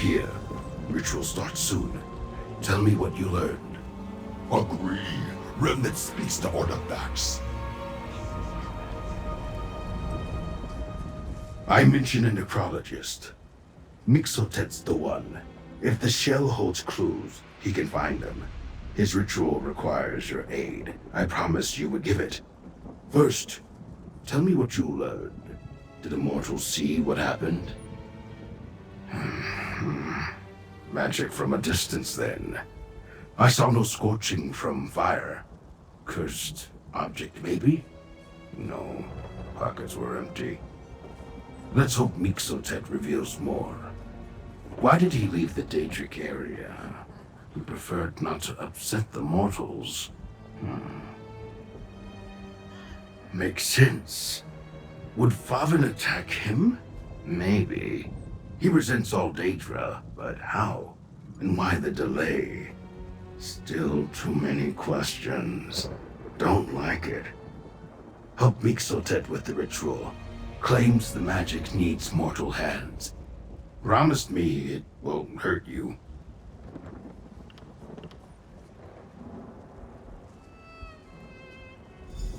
Here. Ritual starts soon. Tell me what you learned. Agree. Remnant speaks to artifacts. I mentioned a necrologist. Mixotet's the one. If the shell holds clues, he can find them. His ritual requires your aid. I promised you would give it. First, tell me what you learned. Did immortals see what happened? Magic from a distance, then. I saw no scorching from fire. Cursed object, maybe? No, pockets were empty. Let's hope Mixotet reveals more. Why did he leave the Daedric area? He preferred not to upset the mortals. Makes sense. Would Favin attack him? Maybe. He resents all Daedra, but how? And why the delay? Still too many questions. Don't like it. Help Mixotet with the ritual. Claims the magic needs mortal hands. Promised me it won't hurt you.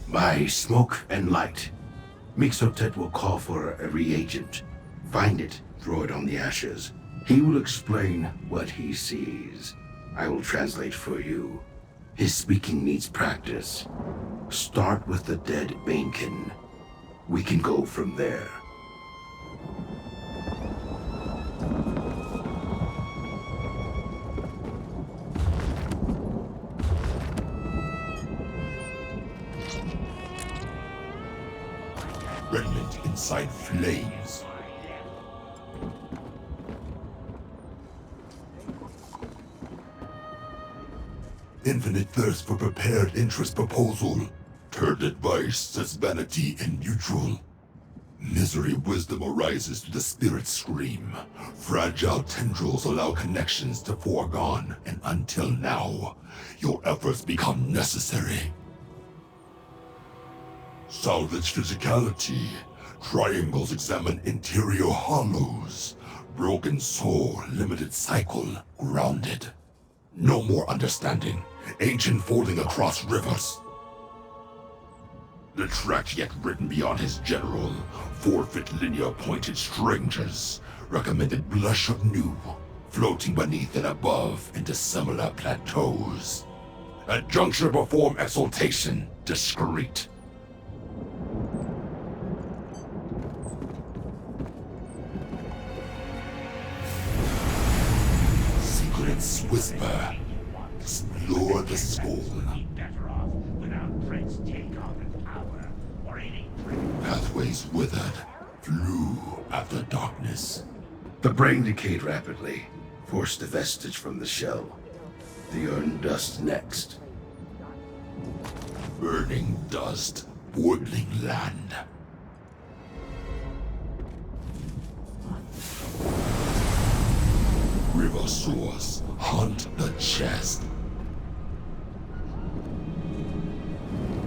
By smoke and light, Mixotet will call for a reagent. Find it, throw it on the ashes. He will explain what he sees. I will translate for you. His speaking needs practice. Start with the dead Bainkin. We can go from there. Remnant inside flames. Infinite thirst for prepared interest proposal. Turned advice as vanity and neutral. Misery wisdom arises to the spirit scream. Fragile tendrils allow connections to foregone, and until now, your efforts become necessary. Salvage physicality. Triangles examine interior hollows. Broken soul, limited cycle, grounded. No more understanding. Ancient folding across rivers. The track yet written beyond his general. Forfeit linear pointed strangers. Recommended blush of new. Floating beneath and above into similar plateaus. At juncture perform exaltation, discreet. Secrets whisper. Explore the skull. Pathways withered. Flew after darkness. The brain decayed rapidly. Forced a vestige from the shell. The urn dust next. Burning dust. Boiling land. River source. Hunt the chest.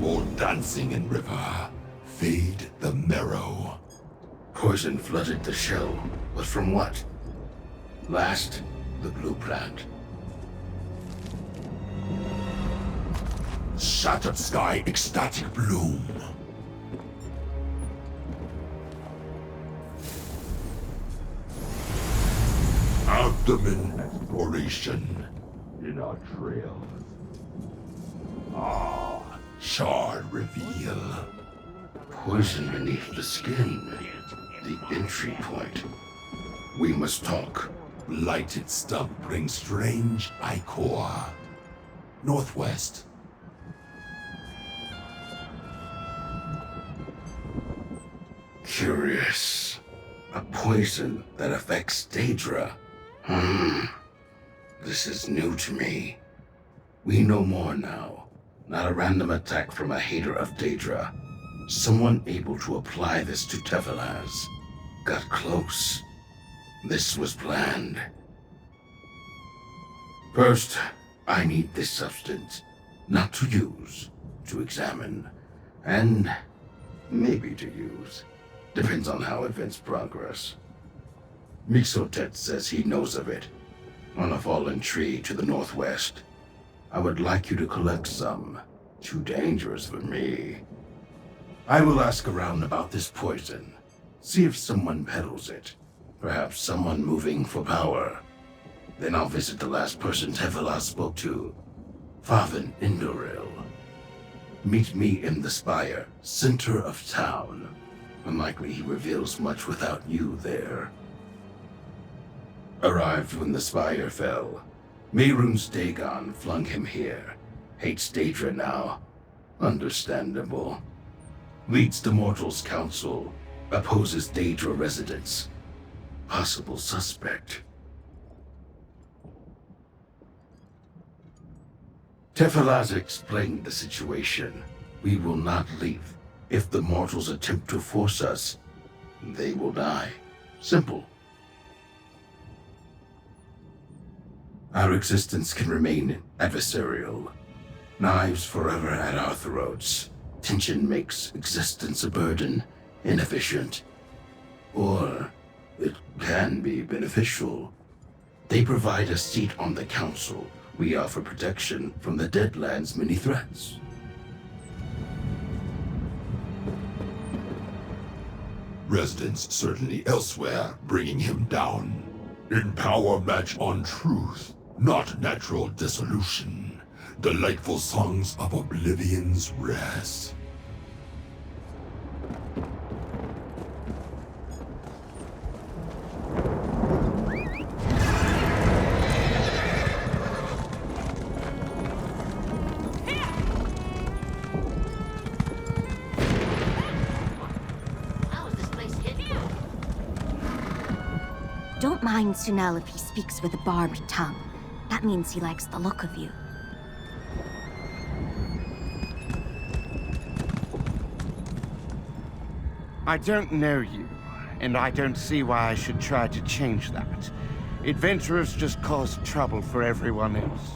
More dancing in river. Fade the marrow. Poison flooded the shell, but from what? Last, the blue plant. Shattered sky, ecstatic bloom. Abdomen exploration in our trails. Shard reveal. Poison beneath the skin. The entry point. We must talk. Blighted stump brings strange ichor. Northwest. Curious. A poison that affects Daedra. This is new to me. We know more now. Not a random attack from a hater of Daedra. Someone able to apply this to Tevelaz. Got close. This was planned. First, I need this substance. Not to use, to examine. And maybe to use. Depends on how events progress. Mixotet says he knows of it, on a fallen tree to the northwest. I would like you to collect some. Too dangerous for me. I will ask around about this poison. See if someone peddles it. Perhaps someone moving for power. Then I'll visit the last person Tefala spoke to, Faven Indoril. Meet me in the spire, center of town. Unlikely he reveals much without you there. Arrived when the spire fell. Mehrunes Dagon flung him here. Hates Daedra now. Understandable. Leads the Mortals Council. Opposes Daedra residents. Possible suspect. Tefalaz explained the situation. We will not leave. If the mortals attempt to force us, they will die. Simple. Our existence can remain adversarial. Knives forever at our throats. Tension makes existence a burden, inefficient. Or it can be beneficial. They provide a seat on the council. We offer protection from the Deadlands' many threats. Residents certainly elsewhere bringing him down. In power match on truth, not natural dissolution. Delightful songs of oblivion's rest. Don't mind Sunel if he speaks with a barbed tongue. That means he likes the look of you. I don't know you, and I don't see why I should try to change that. Adventurers just cause trouble for everyone else.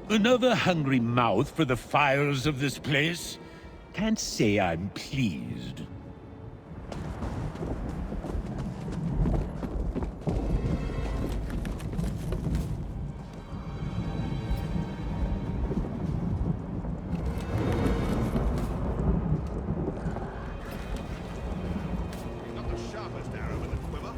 Another hungry mouth for the fires of this place? Can't say I'm pleased. Not the sharpest arrow in the quiver.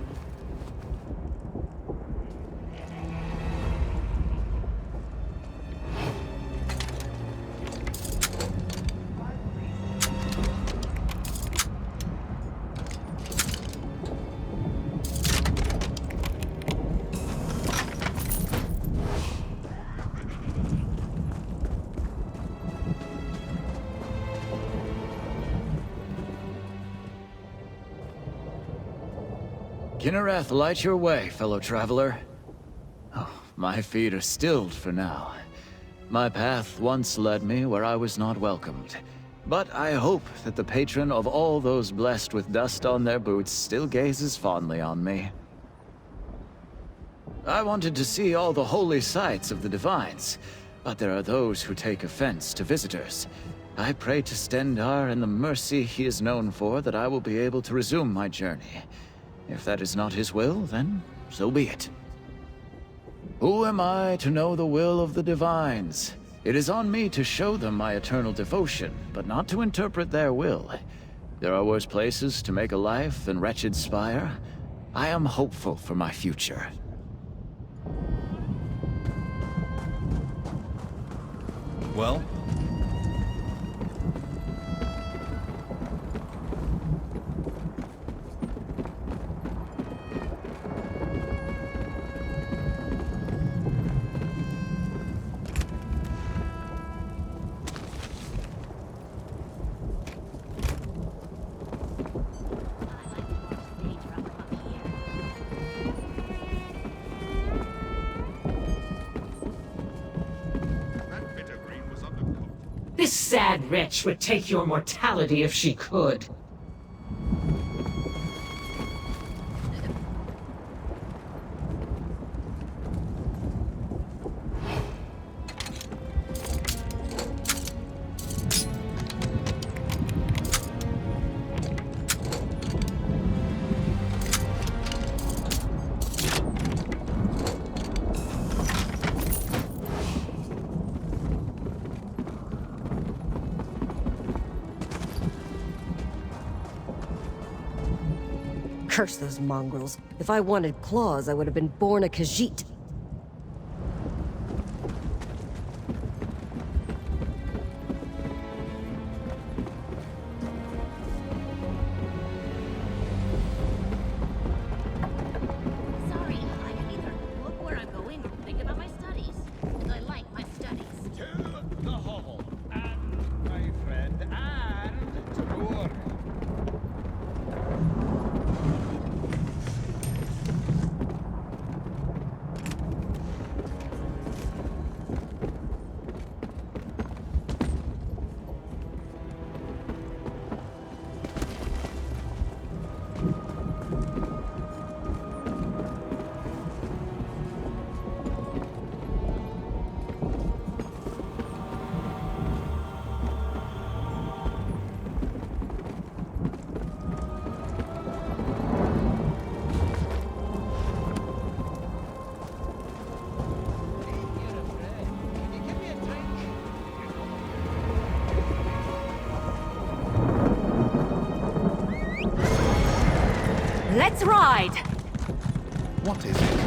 Kinnereth, light your way, fellow traveler. Oh, my feet are stilled for now. My path once led me where I was not welcomed. But I hope that the patron of all those blessed with dust on their boots still gazes fondly on me. I wanted to see all the holy sites of the Divines, but there are those who take offense to visitors. I pray to Stendarr and the mercy he is known for that I will be able to resume my journey. If that is not his will, then so be it. Who am I to know the will of the Divines? It is on me to show them my eternal devotion, but not to interpret their will. There are worse places to make a life than wretched Spire. I am hopeful for my future. Well? That This sad wretch would take your mortality if she could. Curse those mongrels. If I wanted claws, I would have been born a Khajiit. Sorry, I can either look where I'm going or think about my studies. I like my studies. To the hall, and my friend, and to war. Let's ride! What is it?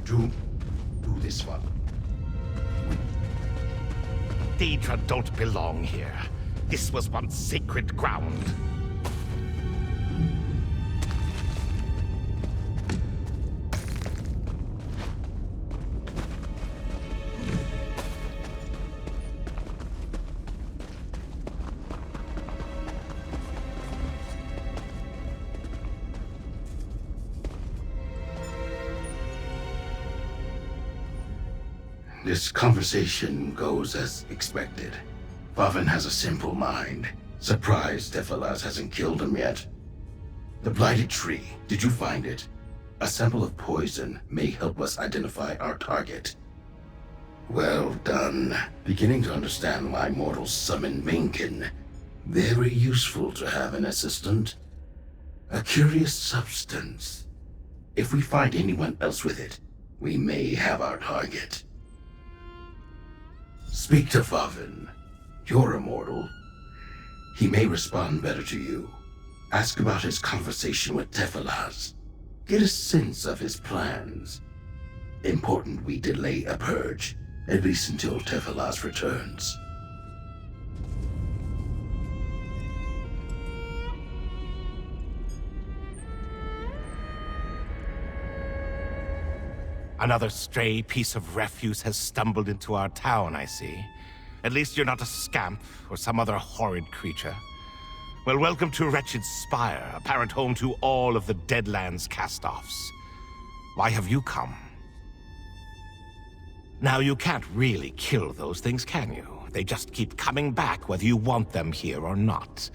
Do this one. Daedra don't belong here. This was once sacred ground. This conversation goes as expected. Vavin has a simple mind. Surprised Deadlands hasn't killed him yet. The blighted tree, did you find it? A sample of poison may help us identify our target. Well done. Beginning to understand why mortals summon Minkin. Very useful to have an assistant. A curious substance. If we find anyone else with it, we may have our target. Speak to Vavin. You're immortal. He may respond better to you. Ask about his conversation with Deadlands. get a sense of his plans. Important we delay a purge, at least until Tephalas returns. Another stray piece of refuse has stumbled into our town, I see. At least you're not a scamp or some other horrid creature. Well, welcome to Wretched Spire, apparent home to all of the Deadlands cast-offs. Why have you come? Now, you can't really kill those things, can you? They just keep coming back whether you want them here or not.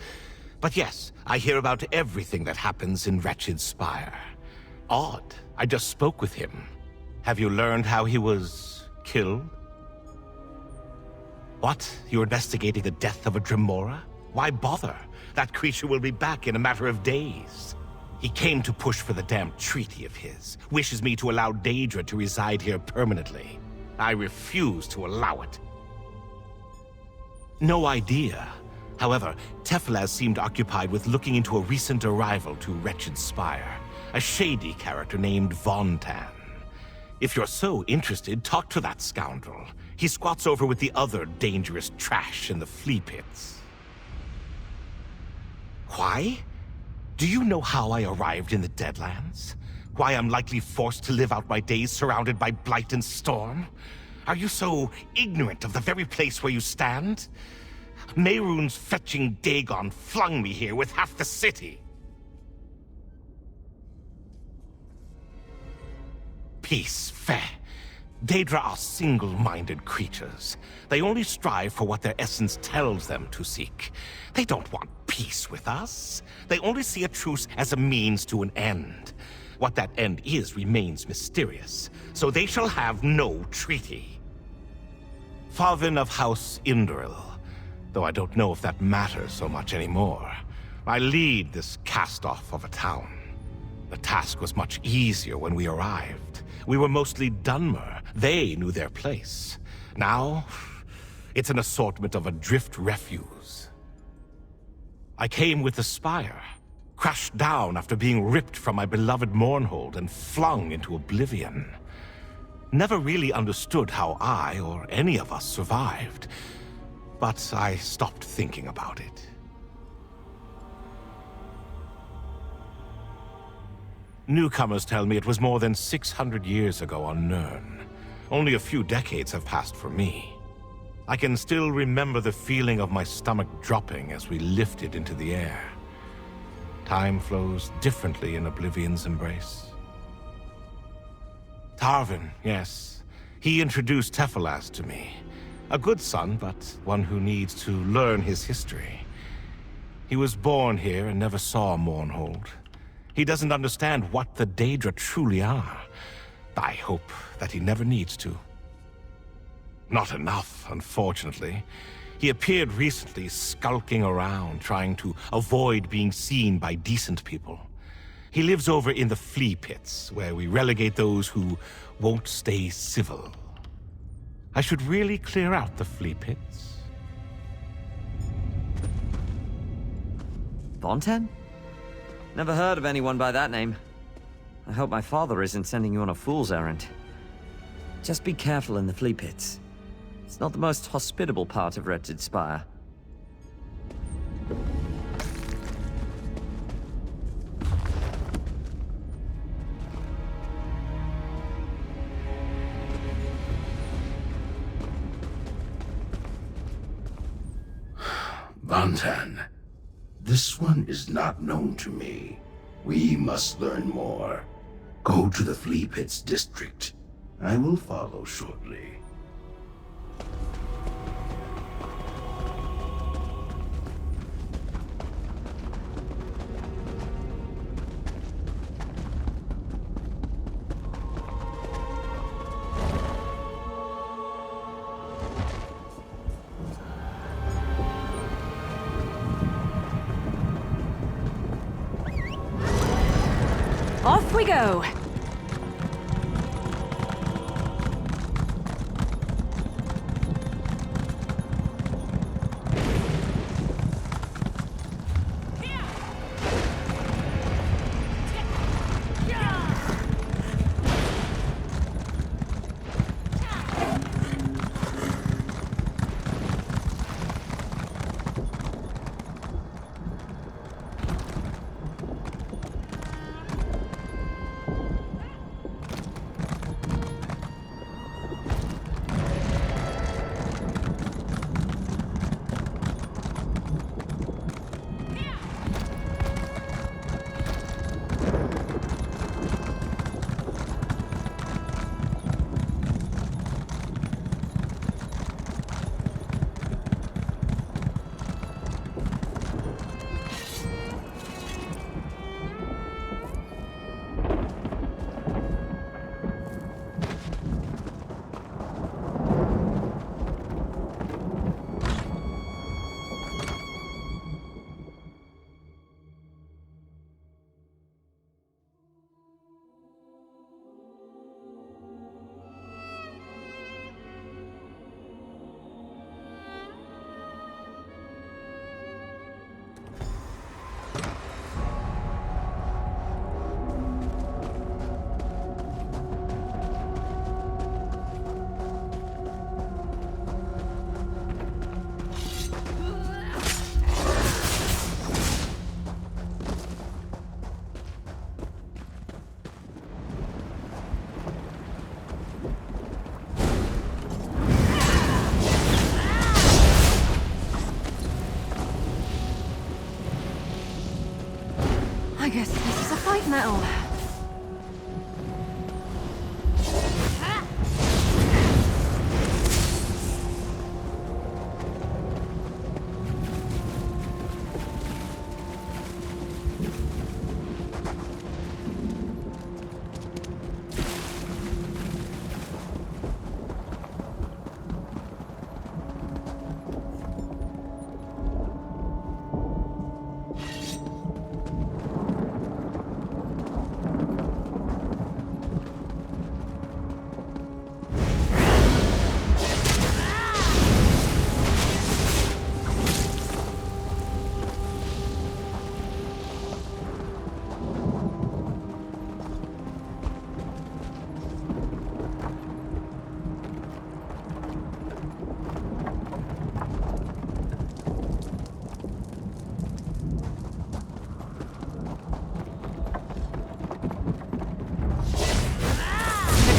But yes, I hear about everything that happens in Wretched Spire. Odd, I just spoke with him. Have you learned how he was killed? What? You're investigating the death of a Dremora? Why bother? That creature will be back in a matter of days. He came to push for the damn treaty of his, wishes me to allow Daedra to reside here permanently. I refuse to allow it. No idea. However, Tephalas seemed occupied with looking into a recent arrival to Wretched Spire, a shady character named Vontan. If you're so interested, talk to that scoundrel. He squats over with the other dangerous trash in the flea pits. Why? Do you know how I arrived in the Deadlands? Why I'm likely forced to live out my days surrounded by blight and storm? Are you so ignorant of the very place where you stand? Mehrunes fetching Dagon flung me here with half the city. Peace, fair. Daedra are single-minded creatures. They only strive for what their essence tells them to seek. They don't want peace with us. They only see a truce as a means to an end. What that end is remains mysterious, so they shall have no treaty. Farvin of House Indril, though I don't know if that matters so much anymore. I lead this cast-off of a town. The task was much easier when we arrived. We were mostly Dunmer. They knew their place. Now, it's an assortment of adrift refuse. I came with the Spire, crashed down after being ripped from my beloved Mournhold and flung into oblivion. Never really understood how I, or any of us, survived. But I stopped thinking about it. Newcomers tell me it was more than 600 years ago on Nirn. Only a few decades have passed for me. I can still remember the feeling of my stomach dropping as we lifted into the air. Time flows differently in Oblivion's embrace. Tarvin, yes. He introduced Tephalas to me. A good son, but one who needs to learn his history. He was born here and never saw Mournhold. He doesn't understand what the Daedra truly are. I hope that he never needs to. Not enough, unfortunately. He appeared recently skulking around, trying to avoid being seen by decent people. He lives over in the flea pits, where we relegate those who won't stay civil. I should really clear out the flea pits. Vontan? Never heard of anyone by that name. I hope my father isn't sending you on a fool's errand. Just be careful in the flea pits. It's not the most hospitable part of Wretched Spire. Vontan, this one is not known to me. We must learn more. Go to the Flea Pits district. I will follow shortly. Off we go! guess this is a fight now.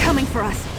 Coming for us.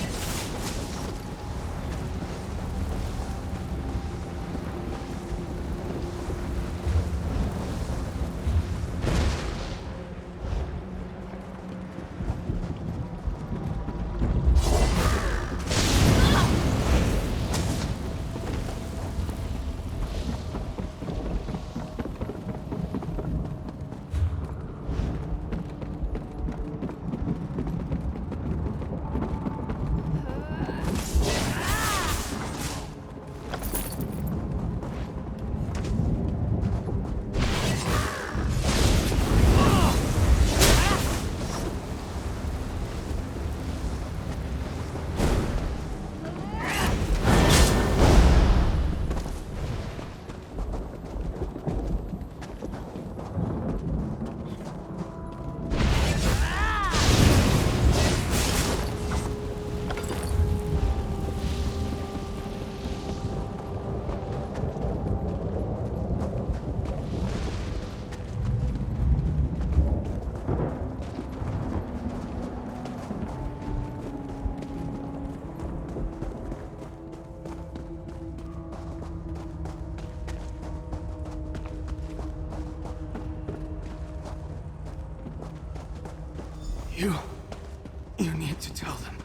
You need to tell them.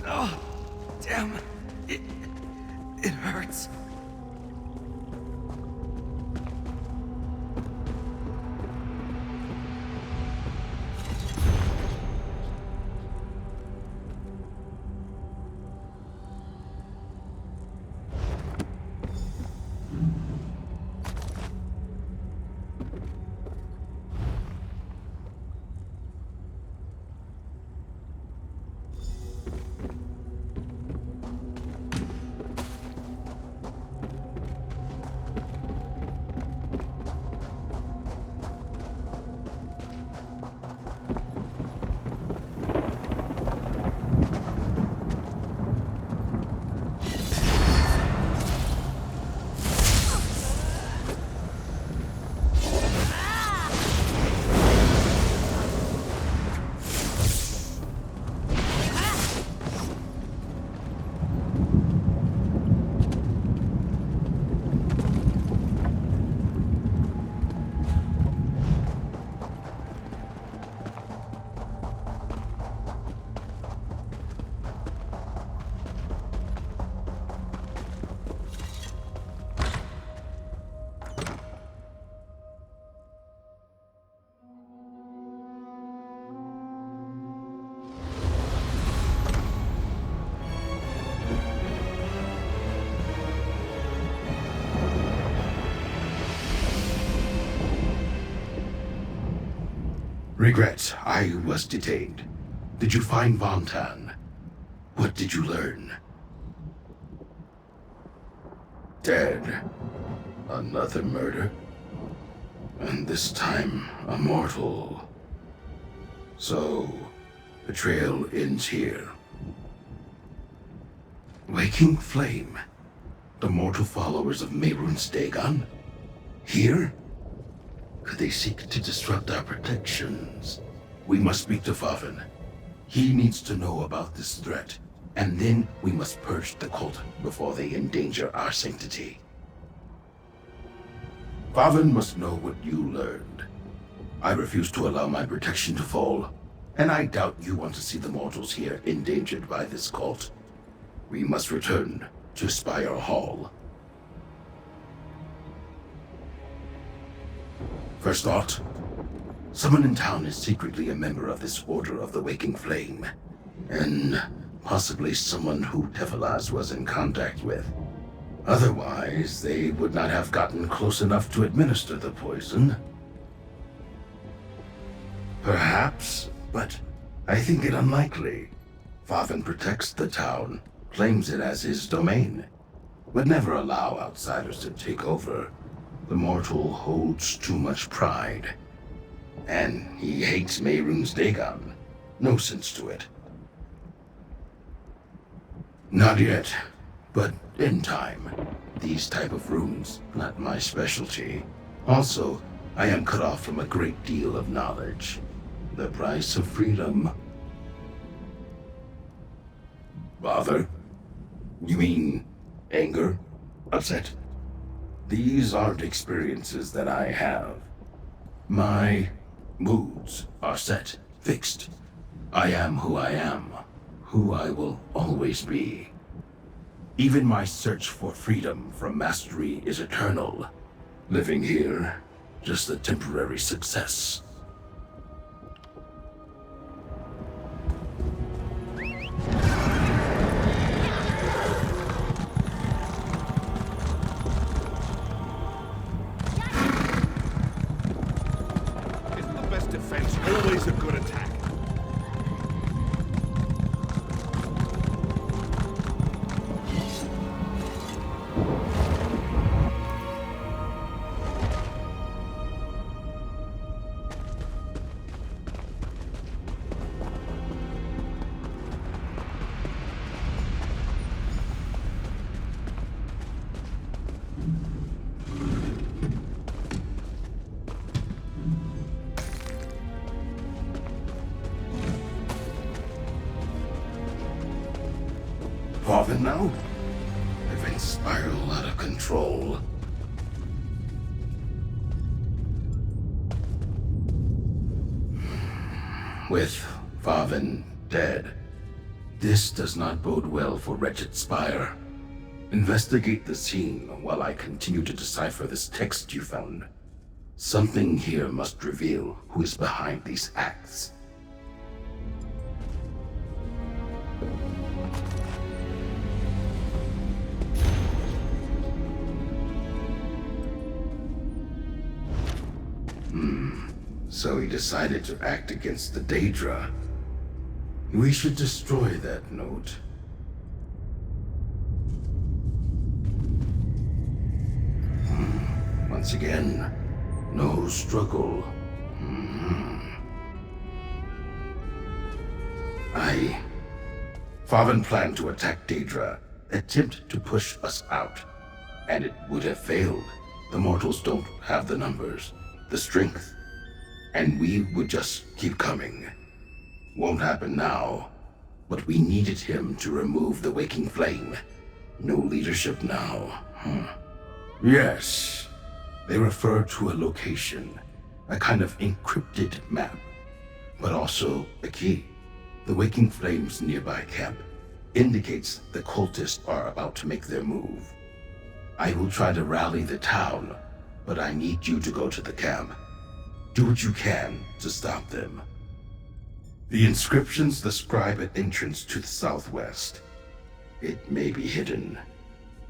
Oh, damn. It hurts. Regret, I was detained. Did you find Vontan? What did you learn? Dead. Another murder? And this time, a mortal. So, the trail ends here. Waking Flame. The mortal followers of Mehrunes Dagon? Here? Could they seek to disrupt our protections? We must speak to Faven. He needs to know about this threat, and then we must purge the cult before they endanger our sanctity. Faven must know what you learned. I refuse to allow my protection to fall, and I doubt you want to see the mortals here endangered by this cult. We must return to Spire Hall. First thought, someone in town is secretly a member of this Order of the Waking Flame, and possibly someone who Tefilaz was in contact with. Otherwise, they would not have gotten close enough to administer the poison. Perhaps, but I think it unlikely. Favin protects the town, claims it as his domain, would never allow outsiders to take over. The mortal holds too much pride. And he hates Mehrunes Dagon. No sense to it. Not yet, but in time. These type of runes, not my specialty. Also, I am cut off from a great deal of knowledge. The price of freedom. Bother? You mean anger? Upset? These aren't experiences that I have. My moods are set, fixed. I am, who I will always be. Even my search for freedom from mastery is eternal. Living here, just a temporary success. Isn't the best defense always a good attack? Favin now? Events spiral out of control. With Favin dead, this does not bode well for wretched Spire. Investigate the scene while I continue to decipher this text you found. Something here must reveal who is behind these acts. So he decided to act against the Daedra. We should destroy that note. Once again, no struggle. Favin planned to attack Daedra, attempt to push us out. And it would have failed. The mortals don't have the numbers, the strength. And we would just keep coming. Won't happen now, but we needed him to remove the Waking Flame. No leadership now. Yes, they refer to a location, a kind of encrypted map, but also a key. The Waking Flame's nearby camp indicates the cultists are about to make their move. I will try to rally the town, but I need you to go to the camp. Do what you can to stop them. The inscriptions describe an entrance to the southwest. It may be hidden,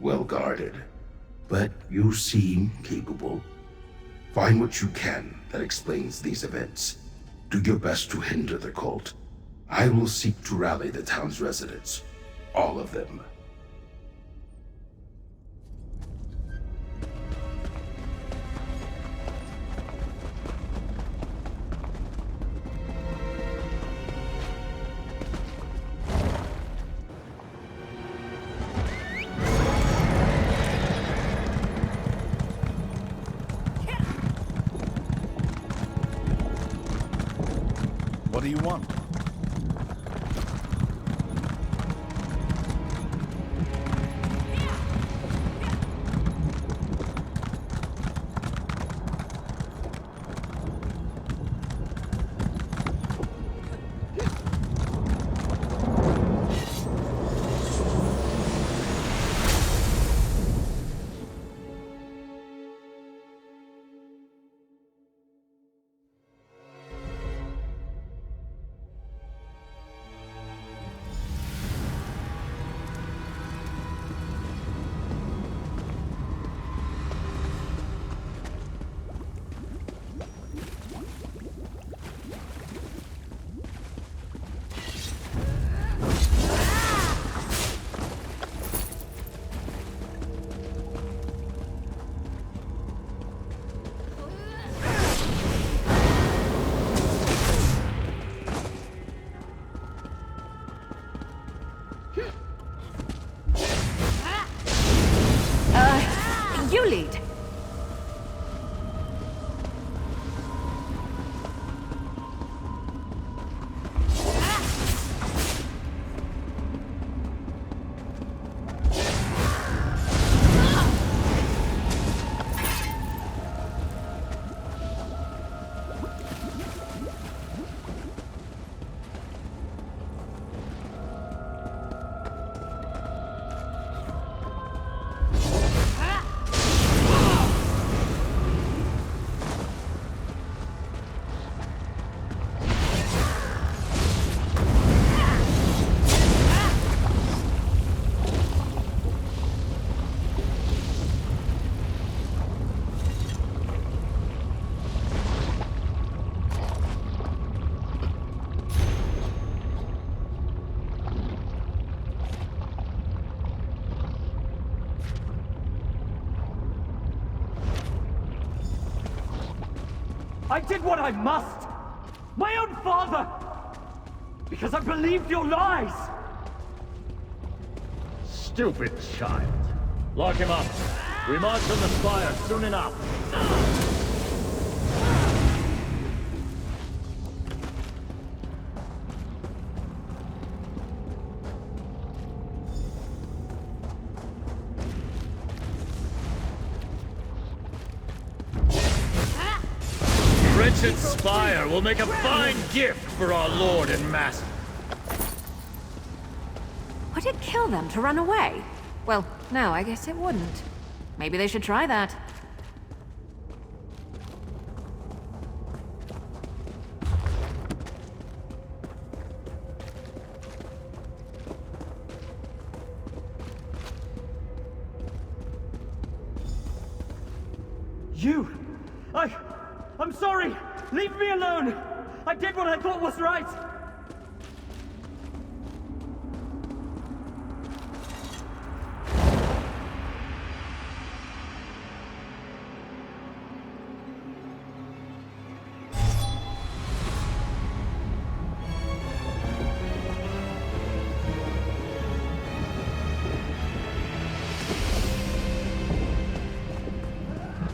well guarded, but you seem capable. Find what you can that explains these events. Do your best to hinder the cult. I will seek to rally the town's residents, all of them. What do you want? I did what I must! My own father! Because I believed your lies! Stupid child. Lock him up. We march on the spire soon enough. Wretched spire will make a fine gift for our lord and master. Would it kill them to run away? Well, no, I guess it wouldn't. Maybe they should try that. I'm sorry! Leave me alone! I did what I thought was right!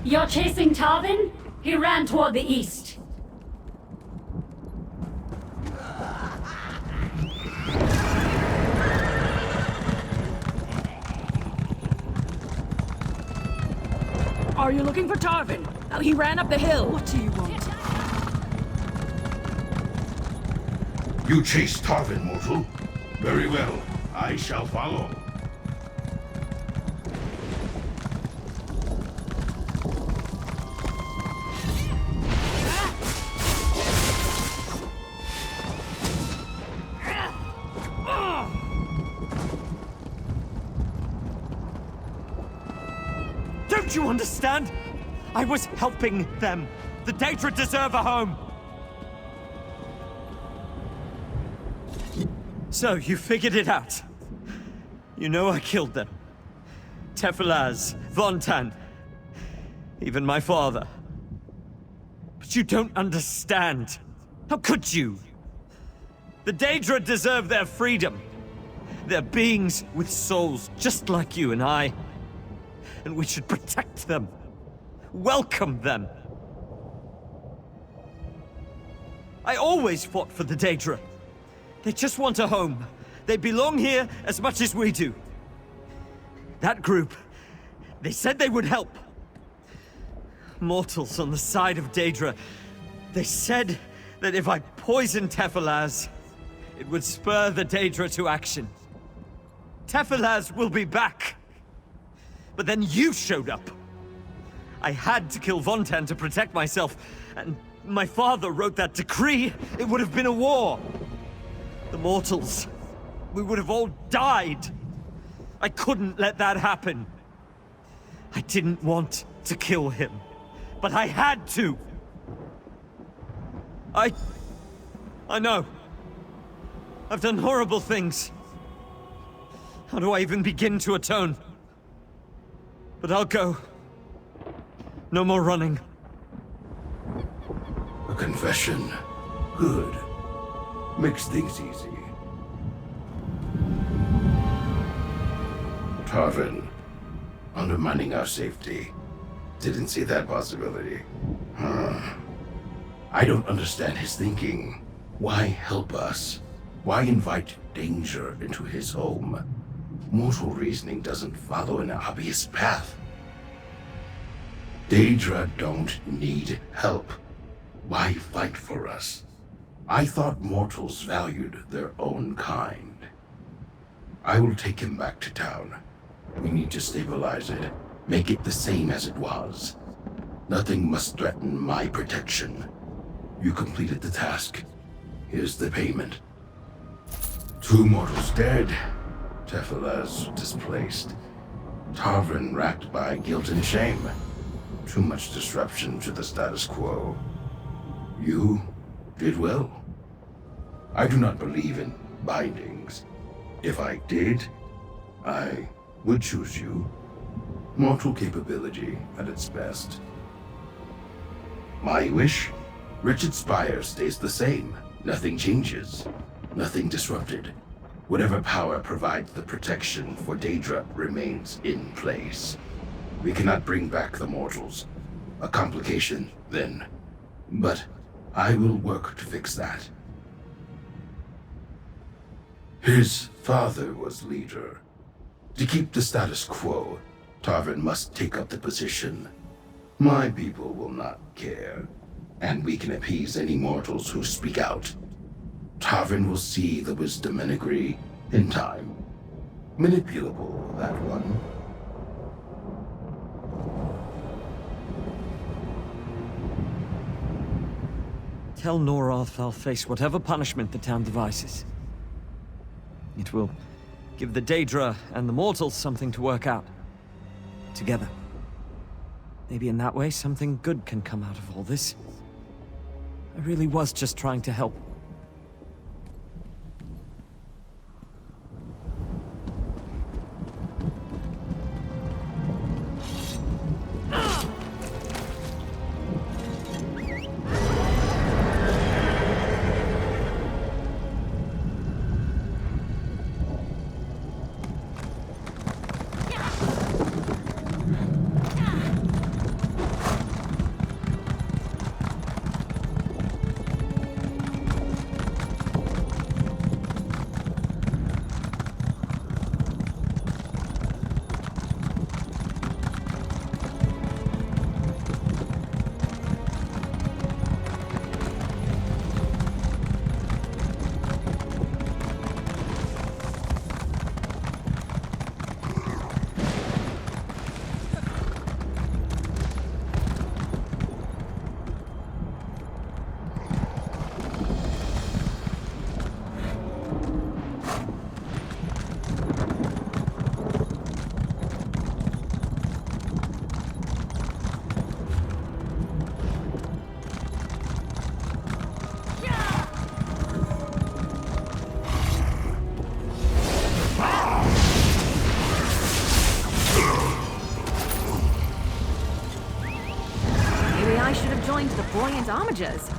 You're chasing Tarvin? He ran toward the east. Are you looking for Tarvin? Oh, he ran up the hill. What do you want? You chase Tarvin, mortal. Very well. I shall follow. Don't you understand? I was helping them. The Daedra deserve a home. So, you figured it out. You know I killed them. Tefilaz, Vontan, even my father. But you don't understand. How could you? The Daedra deserve their freedom. They're beings with souls, just like you and I. And we should protect them. Welcome them. I always fought for the Daedra. They just want a home. They belong here as much as we do. That group, they said they would help. Mortals on the side of Daedra, they said that if I poisoned Tefilaz, it would spur the Daedra to action. Tefilaz will be back. But then you showed up. I had to kill Vontan to protect myself, and my father wrote that decree. It would have been a war. The mortals, we would have all died. I couldn't let that happen. I didn't want to kill him, but I had to. I know. I've done horrible things. How do I even begin to atone? But I'll go. No more running. A confession. Good. Makes things easy. Tarvin, undermining our safety. Didn't see that possibility. I don't understand his thinking. Why help us? Why invite danger into his home? Mortal reasoning doesn't follow an obvious path. Daedra don't need help. Why fight for us? I thought mortals valued their own kind. I will take him back to town. We need to stabilize it. Make it the same as it was. Nothing must threaten my protection. You completed the task. Here's the payment. 2 mortals dead. Tefilaz displaced. Tarvin racked by guilt and shame. Too much disruption to the status quo. You did well. I do not believe in bindings. If I did, I would choose you. Mortal capability at its best. My wish Richard Spire stays the same. Nothing changes. Nothing disrupted. Whatever power provides the protection for Daedra remains in place. We cannot bring back the mortals. A complication, then. But I will work to fix that. His father was leader. To keep the status quo, Tarvin must take up the position. My people will not care, and we can appease any mortals who speak out. Tarvin will see the wisdom and agree, in time. Manipulable, that one. Tell Noroth I'll face whatever punishment the town devises. It will give the Daedra and the mortals something to work out. Together. Maybe in that way something good can come out of all this. I really was just trying to help. Joined the buoyant armigers.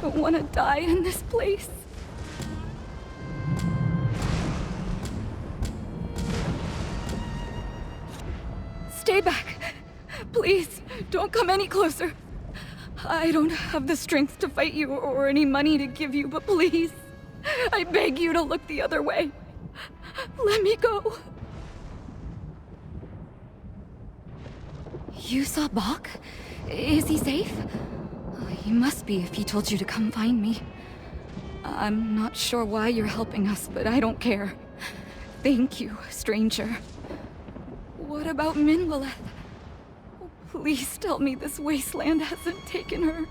don't want to die in this place. Stay back. Please, don't come any closer. I don't have the strength to fight you or any money to give you, but please, I beg you to look the other way. Let me go. You saw Bach? Is he safe? He must be if he told you to come find me. I'm not sure why you're helping us, but I don't care. Thank you, stranger. What about Minwilleth? Please tell me this wasteland hasn't taken her.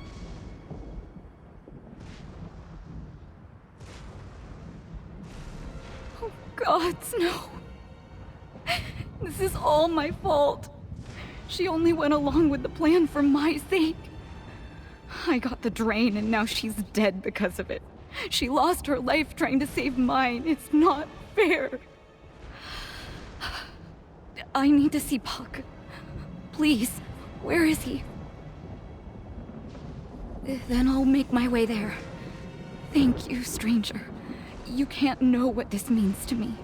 Oh, gods, no. This is all my fault. She only went along with the plan for my sake. I got the drain and now she's dead because of it. She lost her life trying to save mine. It's not fair. I need to see Puck. Please, where is he? Then I'll make my way there. Thank you, stranger. You can't know what this means to me.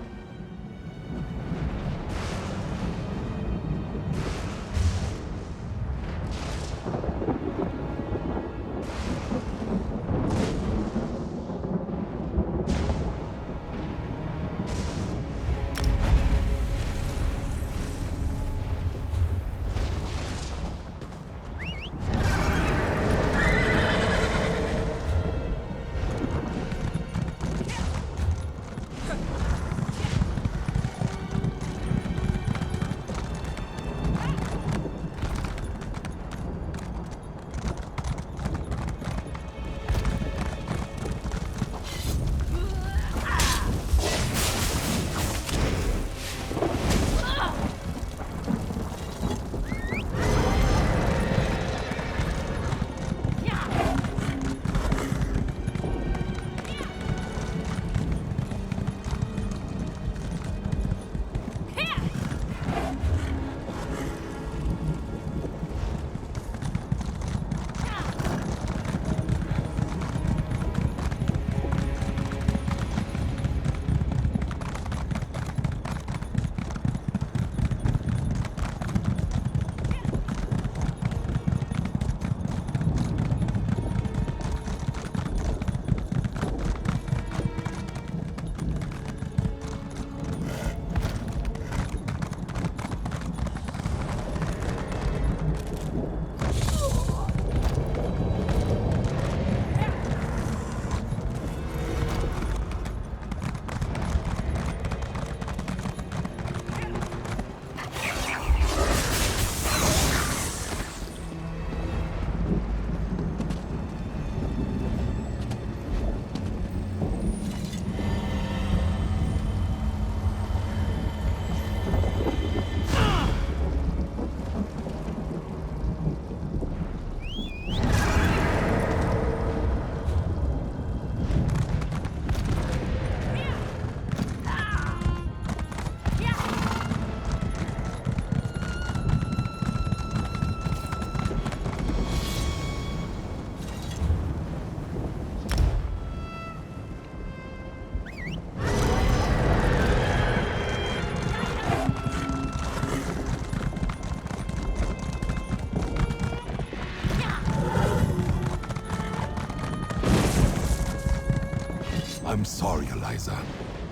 I'm sorry, Eliza.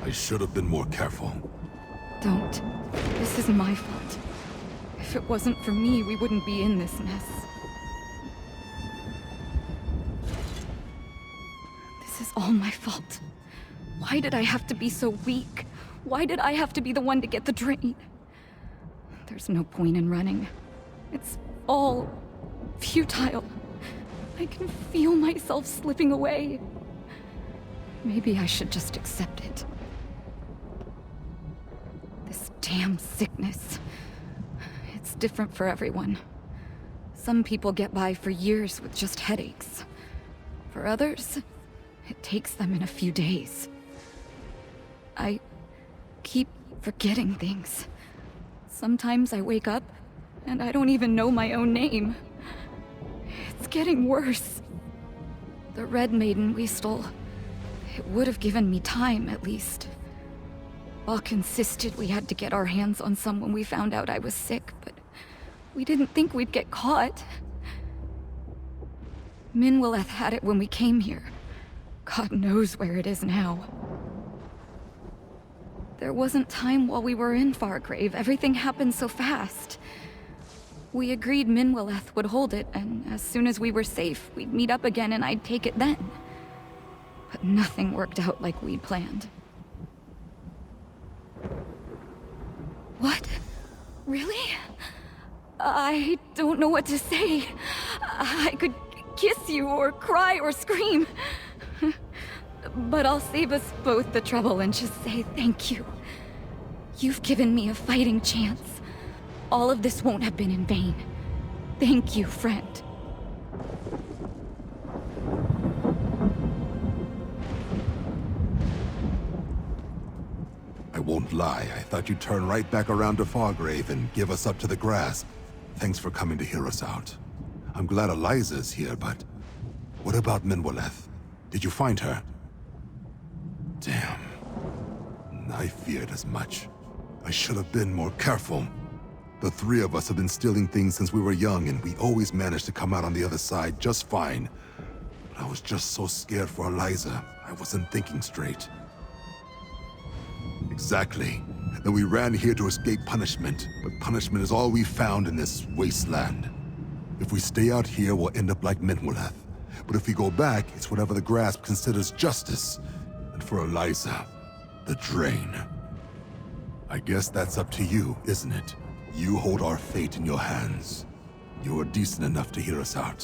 I should have been more careful. Don't. This is my fault. If it wasn't for me, we wouldn't be in this mess. This is all my fault. Why did I have to be so weak? Why did I have to be the one to get the drain? There's no point in running. It's all futile. I can feel myself slipping away. Maybe I should just accept it. This damn sickness. It's different for everyone. Some people get by for years with just headaches. For others, it takes them in a few days. I keep forgetting things. Sometimes I wake up, and I don't even know my own name. It's getting worse. The Red Maiden we stole. It would have given me time, at least. Buck insisted we had to get our hands on some when we found out I was sick, but we didn't think we'd get caught. Minwilleth had it when we came here. God knows where it is now. There wasn't time while we were in Fargrave. Everything happened so fast. We agreed Minwilleth would hold it, and as soon as we were safe, we'd meet up again and I'd take it then. But nothing worked out like we'd planned. What? Really? I don't know what to say. I could kiss you or cry or scream. But I'll save us both the trouble and just say thank you. You've given me a fighting chance. All of this won't have been in vain. Thank you, friend. I won't lie, I thought you'd turn right back around to Fargrave and give us up to the grasp. Thanks for coming to hear us out. I'm glad Eliza's here, but what about Minwilleth? Did you find her? Damn. I feared as much. I should have been more careful. The three of us have been stealing things since we were young, and we always managed to come out on the other side just fine. But I was just so scared for Eliza, I wasn't thinking straight. Exactly. Then we ran here to escape punishment, but punishment is all we found in this wasteland. If we stay out here, we'll end up like Minwilleth. But if we go back, it's whatever the Grasp considers justice. And for Eliza, the Drain. I guess that's up to you, isn't it? You hold our fate in your hands. You're decent enough to hear us out.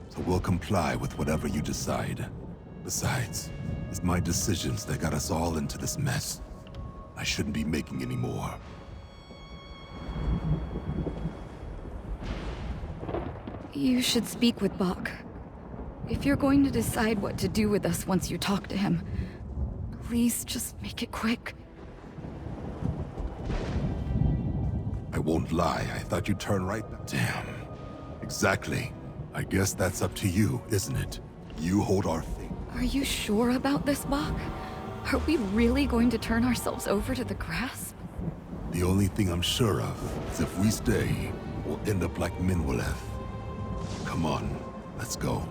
So we'll comply with whatever you decide. Besides, it's my decisions that got us all into this mess. I shouldn't be making any more. You should speak with Buck. If you're going to decide what to do with us once you talk to him, please just make it quick. I won't lie, I thought you'd turn right back. Damn. Exactly. I guess that's up to you, isn't it? You hold our fate. Are you sure about this, Buck? Are we really going to turn ourselves over to the Grasp? The only thing I'm sure of is if we stay, we'll end up like Minwilleth. Come on, let's go.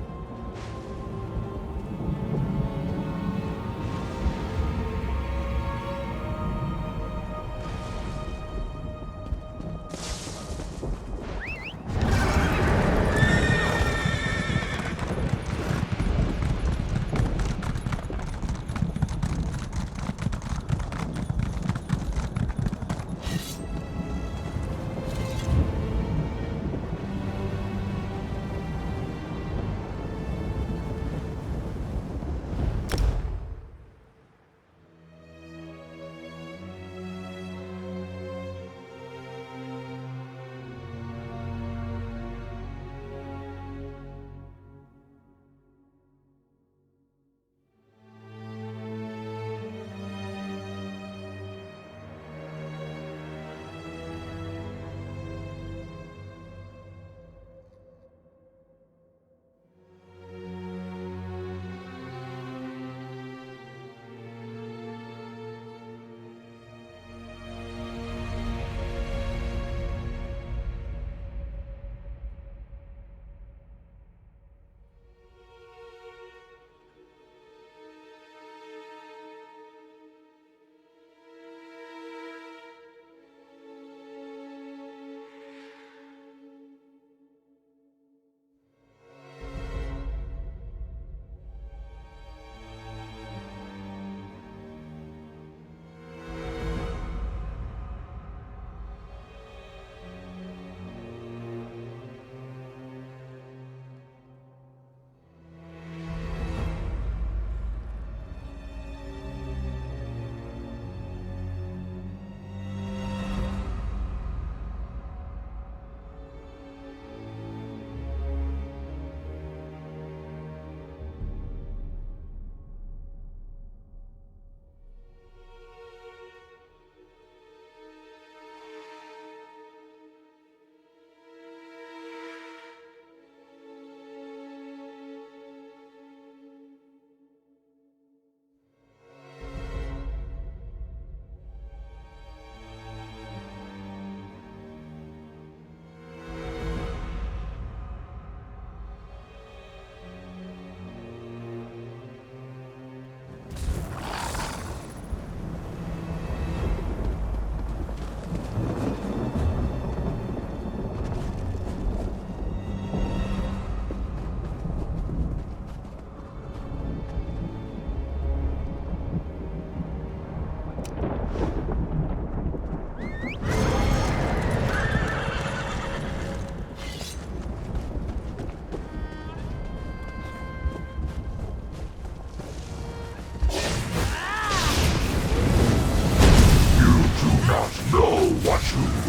true